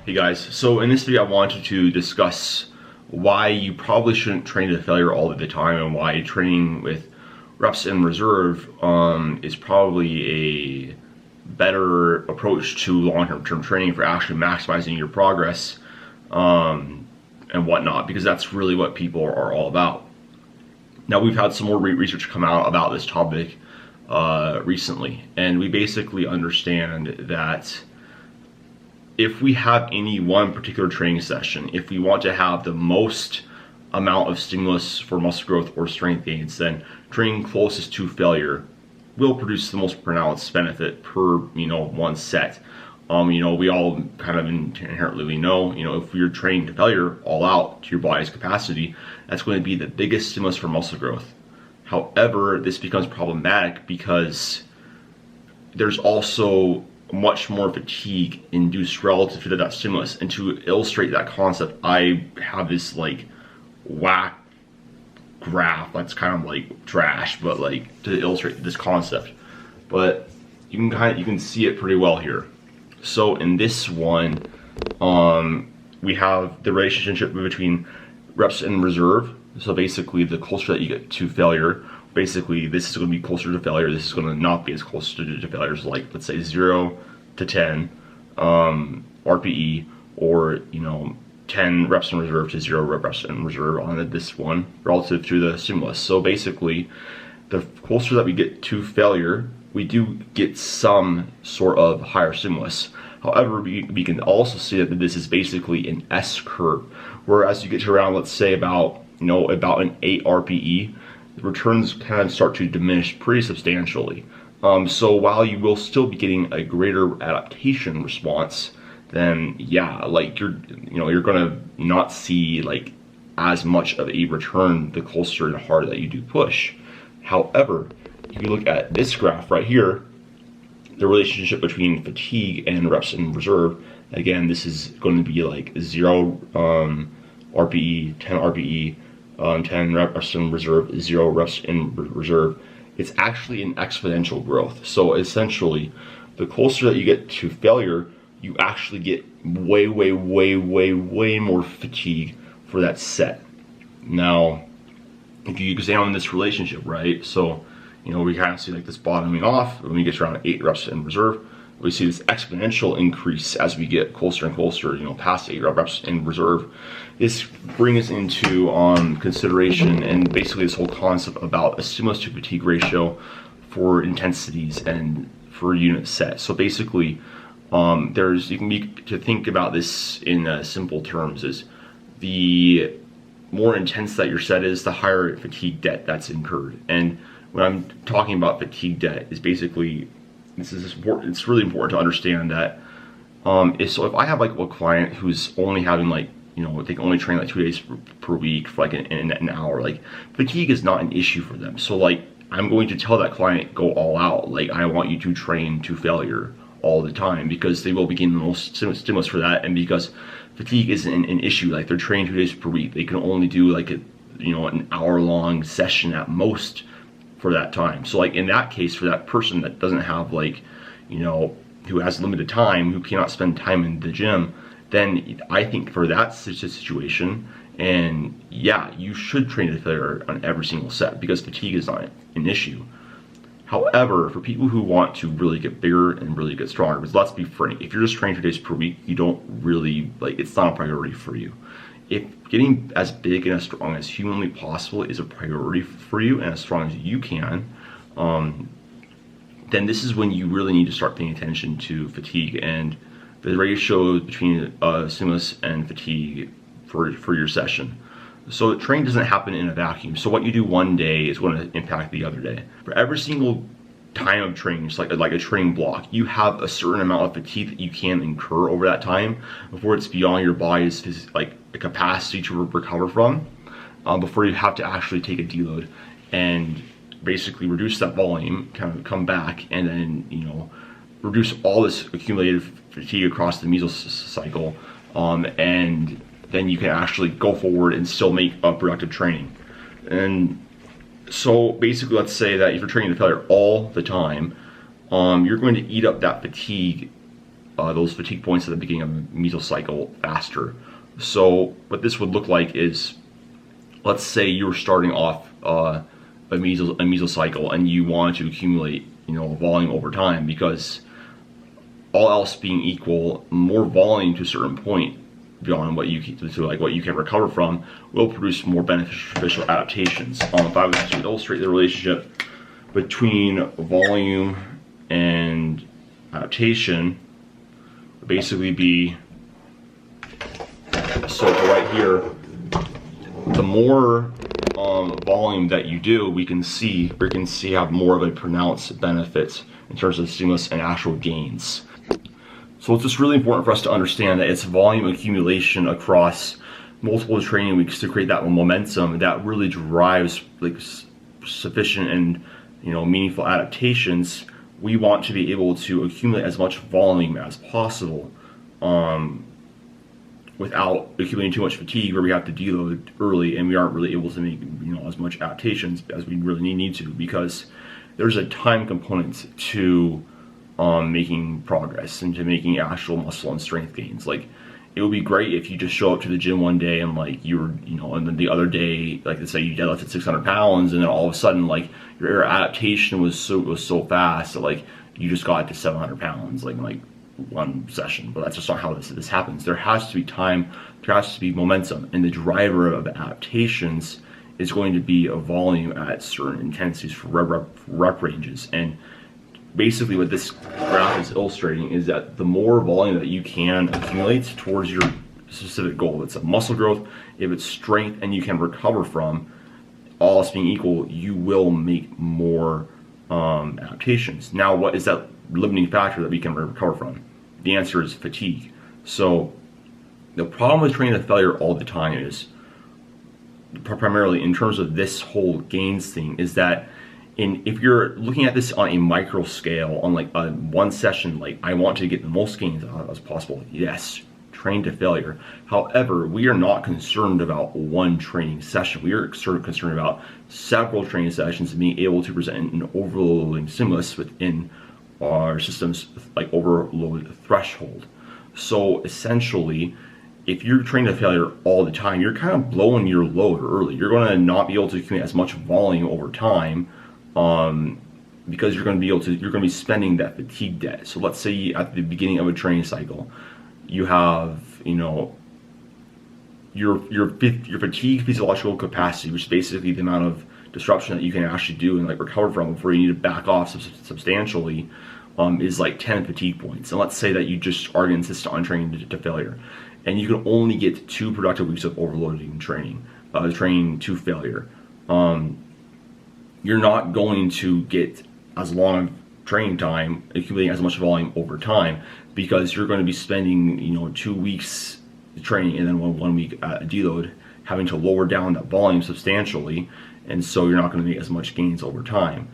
Hey guys, so in this video I wanted to discuss why you probably shouldn't train to failure all of the time and why training with reps in reserve is probably a better approach to long-term training for actually maximizing your progress and whatnot, because that's really what people are all about. Now, we've had some more research come out about this topic recently, and we basically understand that if we have any one particular training session, if we want to have the most amount of stimulus for muscle growth or strength gains, then training closest to failure will produce the most pronounced benefit per one set. We all kind of inherently know, if you're training to failure all out to your body's capacity, that's going to be the biggest stimulus for muscle growth. However, this becomes problematic because there's also much more fatigue induced relative to that stimulus. And to illustrate that concept, I have this whack graph that's kind of like trash, but to illustrate this concept. But you can see it pretty well here. So in this one, we have the relationship between reps in reserve. So basically, the closer that you get to failure, basically this is going to be closer to failure. This is going to not be as close to failure. So let's say 0 to 10 RPE, or 10 reps in reserve to 0 reps in reserve on this one relative to the stimulus. So basically, the closer that we get to failure, we do get some sort of higher stimulus. However, we can also see that this is basically an S curve, whereas you get to around, let's say about an 8 RPE, the returns kind of start to diminish pretty substantially. So while you will still be getting a greater adaptation response, then yeah, you're gonna not see as much of a return the closer and harder that you do push. However, if you look at this graph right here, the relationship between fatigue and reps in reserve, again, this is going to be 0 RPE, 10 RPE, 10 reps in reserve, 0 reps in reserve. It's actually an exponential growth. So essentially, the closer that you get to failure, you actually get way more fatigue for that set. Now, if you examine this relationship, right? So, we kind of see this bottoming off when we get around 8 reps in reserve. We see this exponential increase as we get closer and closer, past 8 reps in reserve. This brings into consideration and basically this whole concept about a stimulus to fatigue ratio for intensities and for unit set. So basically, you can think about this in simple terms: is the more intense that your set is, the higher fatigue debt that's incurred. And when I'm talking about fatigue debt, is basically, this is important. It's really important to understand that so if I have a client who's only having they can only train 2 days per week for an hour, fatigue is not an issue for them. So I'm going to tell that client, go all out. I want you to train to failure all the time, because they will be getting the most stimulus for that, and because fatigue isn't an issue. They're training 2 days per week. They can only do an hour-long session at most for that time. So in that case, for that person that doesn't have who has limited time, who cannot spend time in the gym, then I think for that situation, and yeah, you should train to failure on every single set, because fatigue is not an issue. However, for people who want to really get bigger and really get stronger, because let's be frank, if you're just training 2 days per week, you don't really it's not a priority for you. If getting as big and as strong as humanly possible is a priority for you, and as strong as you can, then this is when you really need to start paying attention to fatigue and the ratio between stimulus and fatigue for your session. So training doesn't happen in a vacuum. So what you do one day is going to impact the other day. For every single time of training, it's like a training block, you have a certain amount of fatigue that you can incur over that time before it's beyond your body's the capacity to recover from, before you have to actually take a deload and basically reduce that volume, kind of come back, and then reduce all this accumulated fatigue across the mesocycle, and then you can actually go forward and still make a productive training. And so basically, let's say that if you're training to failure all the time, you're going to eat up that fatigue those fatigue points at the beginning of a mesocycle faster. So what this would look like is, let's say you were starting off a mesocycle and you want to accumulate, volume over time, because all else being equal, more volume to a certain point beyond what you can recover from will produce more beneficial adaptations. If I was to illustrate the relationship between volume and adaptation, would basically be, so right here, the more volume that you do, we can see have more of a pronounced benefit in terms of stimulus and actual gains. So it's just really important for us to understand that it's volume accumulation across multiple training weeks to create that momentum that really drives sufficient and meaningful adaptations. We want to be able to accumulate as much volume as possible without accumulating too much fatigue where we have to deload early and we aren't really able to make as much adaptations as we really need to, because there's a time component to making progress and to making actual muscle and strength gains. Like, it would be great if you just show up to the gym one day and and then the other day, let's say you deadlifted 600 pounds, and then all of a sudden your adaptation was so fast that you just got to 700 pounds in one session. But that's just not how this happens. There has to be time, there has to be momentum, and the driver of adaptations is going to be a volume at certain intensities for rep ranges. And basically what this graph is illustrating is that the more volume that you can accumulate towards your specific goal, if it's a muscle growth, if it's strength and you can recover from, all else being equal, you will make more adaptations. Now, what is that limiting factor that we can recover from? The answer is fatigue. So the problem with training to failure all the time is, primarily in terms of this whole gains thing, is that if you're looking at this on a micro scale, on a one session, I want to get the most gains as possible, yes, train to failure. However, we are not concerned about one training session. We are sort of concerned about several training sessions and being able to present an overloading stimulus within our system's overload threshold. So essentially, if you're training to failure all the time, you're kind of blowing your load early. You're going to not be able to accumulate as much volume over time, because you're going to be spending that fatigue debt. So let's say at the beginning of a training cycle, you have your fatigue physiological capacity, which is basically the amount of disruption that you can actually do and recover from before you need to back off substantially, is 10 fatigue points. And let's say that you just are insistent on training to failure, and you can only get 2 productive weeks of overloading training to failure. You're not going to get as long training time accumulating as much volume over time, because you're going to be spending 2 weeks training and then one week deload, having to lower down that volume substantially, and so you're not going to make as much gains over time.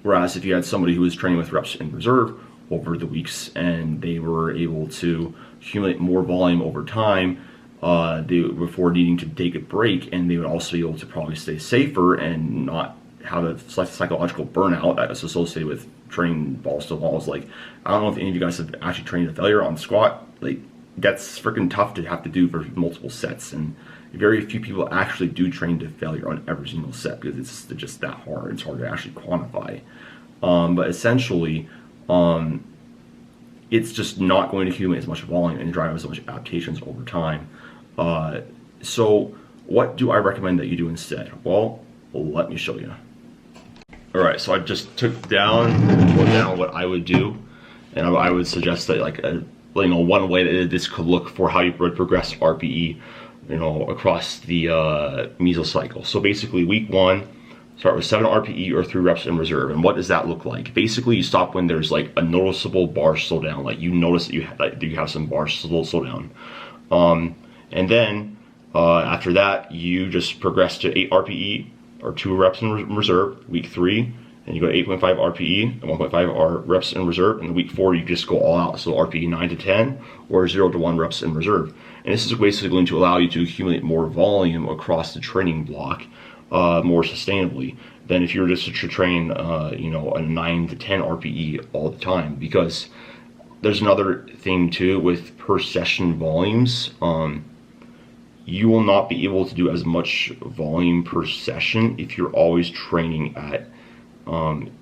Whereas if you had somebody who was training with reps in reserve over the weeks and they were able to accumulate more volume over time, before needing to take a break, and they would also be able to probably stay safer and not have a psychological burnout that is associated with training balls to walls. I don't know if any of you guys have actually trained to failure on squat. That's freaking tough to have to do for multiple sets, and very few people actually do train to failure on every single set, because it's just that hard. It's hard to actually quantify. But essentially, it's just not going to accumulate as much volume and drive as much adaptations over time. So what do I recommend that you do instead? Well, let me show you. All right, so I just took down what I would do, and I would suggest that one way that this could look for how you would progress RPE, across the mesocycle. So basically, week 1, start with 7 RPE or 3 reps in reserve. And what does that look like? Basically, you stop when there's a noticeable bar slowdown. You notice that you have some bar slow down. And then after that, you just progress to 8 RPE or 2 reps in reserve, week 3, and you go to 8.5 RPE and 1.5 reps in reserve, and week 4 you just go all out, so RPE 9 to 10 or 0 to 1 reps in reserve. And this is basically going to allow you to accumulate more volume across the training block more sustainably than if you were just to train a 9 to 10 RPE all the time, because there's another thing too with per session volumes. You will not be able to do as much volume per session if you're always training at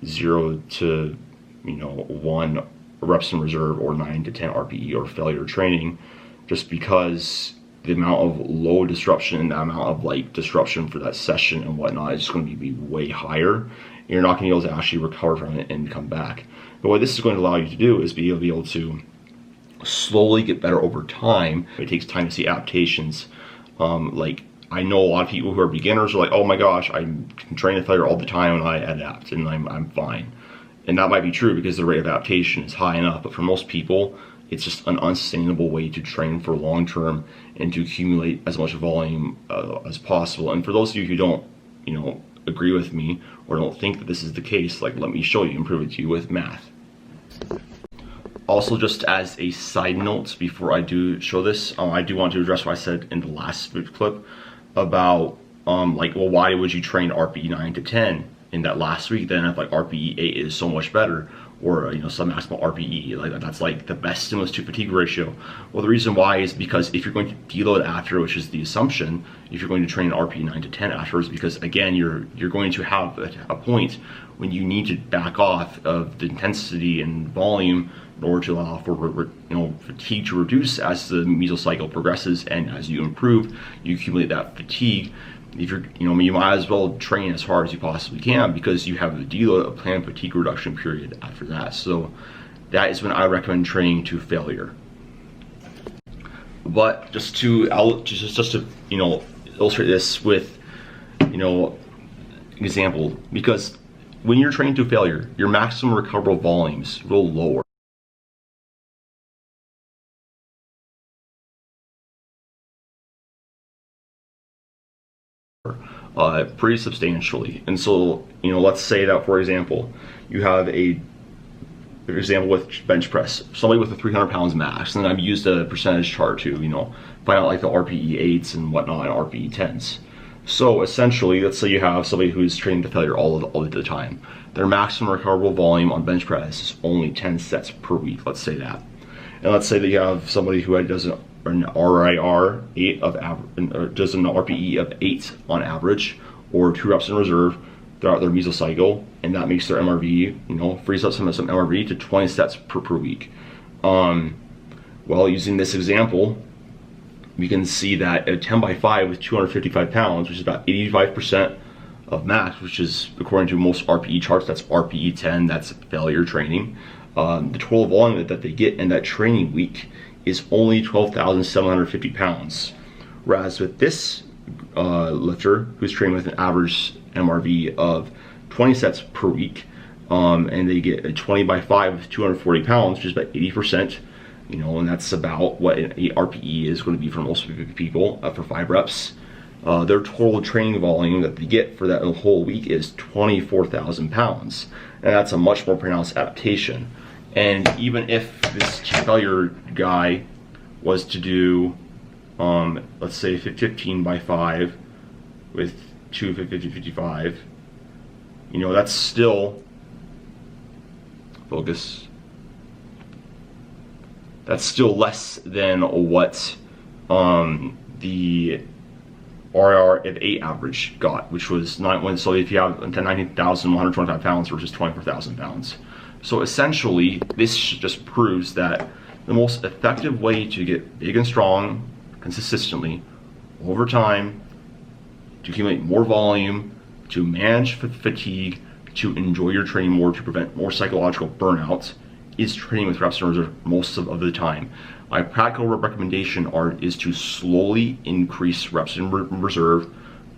0 to 1 reps in reserve or 9 to 10 RPE or failure training, just because the amount of load disruption and the amount of like disruption for that session and whatnot is just going to be way higher. You're not going to be able to actually recover from it and come back. But what this is going to allow you to do is be able to slowly get better over time. It takes time to see adaptations. Like, I know a lot of people who are beginners are like, oh my gosh, I can train to failure all the time and I adapt and I'm fine. And that might be true because the rate of adaptation is high enough, but for most people, it's just an unsustainable way to train for long term and to accumulate as much volume as possible. And for those of you who don't, agree with me or don't think that this is the case, like, let me show you and prove it to you with math. Also, just as a side note, before I do show this, I do want to address what I said in the last clip about why would you train RPE 9 to 10 in that last week then if like RPE 8 is so much better, or some maximal RPE, like that's like the best stimulus to fatigue ratio. Well, the reason why is because if you're going to deload after, which is the assumption, if you're going to train RPE 9 to 10 afterwards, because again you're going to have a point when you need to back off of the intensity and volume in order to allow for fatigue to reduce as the mesocycle progresses, and as you improve, you accumulate that fatigue. If you're, you might as well train as hard as you possibly can because you have a deload, a planned fatigue reduction period after that. So that is when I recommend training to failure. But just to illustrate this with example, because when you're training to failure, your maximum recoverable volumes will lower. Pretty substantially. And so, let's say that, for example, you have for example, with bench press, somebody with a 300 pounds max, and I've used a percentage chart to, find out like the RPE 8s and whatnot and RPE 10s. So essentially, let's say you have somebody who's training to failure all of the time. Their maximum recoverable volume on bench press is only 10 sets per week, let's say that. And let's say that you have somebody who does an RIR 8 of average, or does an RPE of 8 on average, or 2 reps in reserve throughout their mesocycle, and that makes their MRV, frees up some MRV to 20 sets per week. Well, using this example, we can see that at 10 by 5 with 255 pounds, which is about 85% of max, which is according to most RPE charts, that's RPE 10, that's failure training. The total volume that they get in that training week is only 12,750 pounds. Whereas with this lifter, who's training with an average MRV of 20 sets per week, and they get a 20 by 5 with 240 pounds, which is about 80%, and that's about what an 8 RPE is going to be for most people for 5 reps. Their total training volume that they get for that whole week is 24,000 pounds, and that's a much more pronounced adaptation. And even if this failure guy was to do, let's say 15 by 5 with 255, that's still, focus, that's still less than what the RIR at 8 average got, which was so if you have 19,125 pounds versus 24,000 pounds. So essentially, this just proves that the most effective way to get big and strong consistently over time, to accumulate more volume, to manage fatigue, to enjoy your training more, to prevent more psychological burnout, is training with reps in reserve most of the time. My practical recommendation is to slowly increase reps in reserve,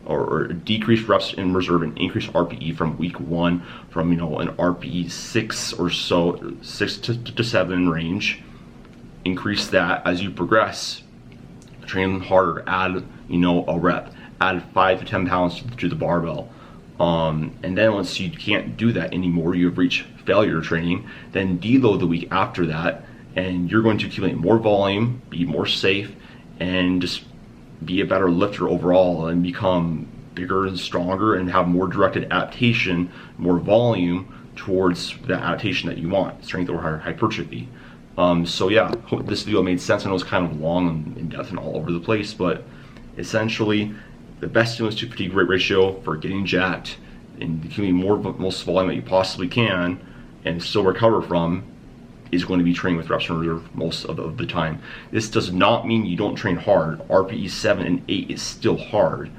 or decrease reps in reserve and increase RPE from week 1 from an RPE 6 or so, 6 to 7 range. Increase that as you progress. Train harder. Add a rep. Add 5 to 10 pounds to the barbell. And then once you can't do that anymore, you've reached failure training. Then deload the week after that, and you're going to accumulate more volume, be more safe, and just be a better lifter overall, and become bigger and stronger and have more directed adaptation, more volume towards the adaptation that you want, strength or hypertrophy. So yeah, hope this video made sense. I know it's kind of long and in depth and all over the place, but essentially the best stimulus to fatigue rate ratio for getting jacked and becoming most volume that you possibly can and still recover from is going to be training with reps in reserve most of the time. This does not mean you don't train hard. RPE 7 and 8 is still hard.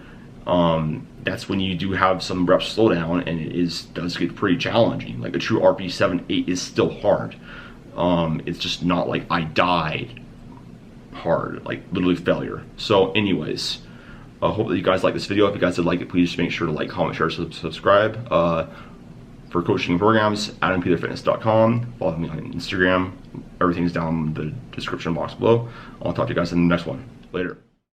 That's when you do have some reps slow down and it does get pretty challenging. Like a true RPE 7, 8 is still hard. It's just not like I died hard, like literally failure. So anyways, I hope that you guys like this video. If you guys did like it, please make sure to like, comment, share, subscribe. For coaching programs, AdamPeterFitness.com. Follow me on Instagram. Everything's down in the description box below. I'll talk to you guys in the next one. Later.